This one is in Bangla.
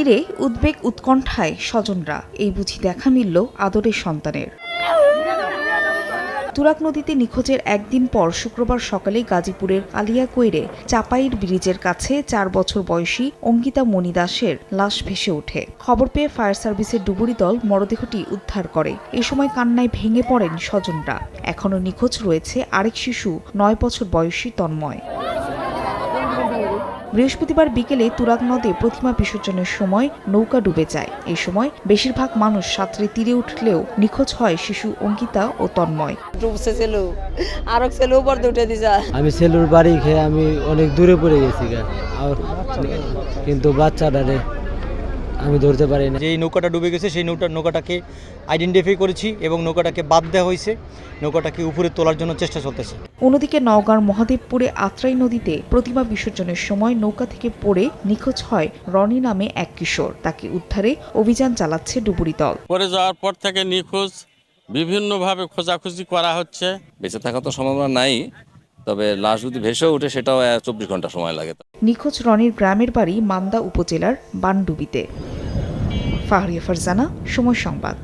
তীরে উদ্বেগ উৎকণ্ঠায় স্বজনরা। এই বুঝি দেখা মিলল আদরের সন্তানের। তুরাগ নদীতে নিখোঁজের একদিন পর শুক্রবার সকালে গাজীপুরের কালিয়াকৈরে চাপাইর ব্রিজের কাছে 4 বছর বয়সী অঙ্কিতা মণি দাসের লাশ ভেসে ওঠে। খবর পেয়ে ফায়ার সার্ভিসের ডুবুরি দল মরদেহটি উদ্ধার করে। এ সময় কান্নায় ভেঙে পড়েন স্বজনরা। এখনও নিখোঁজ রয়েছে আরেক শিশু 9 বছর বয়সী তন্ময়। বৃহস্পতিবার বিকেলে তুরাগ নদে প্রতিমা বিসর্জনের সময় নৌকা ডুবে যায়। এই সময় বেশিরভাগ মানুষ সাঁতরে তীরে উঠলেও নিখোঁজ হয় শিশু অঙ্কিতা ও তন্ময়। আমি সেলুর বাড়ি খেয়ে আমি অনেক দূরে পড়ে গেছি আর কিন্তু বাচ্চাটারে আমি ধরতে পারি না। যেই নৌকাটা ডুবে গেছে সেই নৌকাটাকে আইডেন্টিফাই করেছি এবং নৌকাটাকে বাদ দেওয়া হয়েছে। নৌকাটাকে উপরে তোলার জন্য চেষ্টা চলতেছে। অন্যদিকে নওগাঁর মহাদেবপুরে আত্রাই নদীতে প্রতিমা বিসর্জনের সময় নৌকা থেকে পড়ে নিখোঁজ হয় রনি নামে এক কিশোর। তাকে উদ্ধারে অভিযান চালাচ্ছে ডুবুরি দল। পড়ে যাওয়ার পর থেকে নিখোঁজ, বিভিন্নভাবে খোঁজাখুঁজি করা হচ্ছে। বেঁচে থাকার তো সম্ভাবনা নাই, তবে লাশ যদি ভেসে ওঠে সেটাও 24 ঘন্টা সময় লাগে। নিখোঁজ রনির গ্রামের বাড়ি মান্দা উপজেলার বানডুবিতে। ফাহরিয়া ফারজানা, সময় সংবাদ।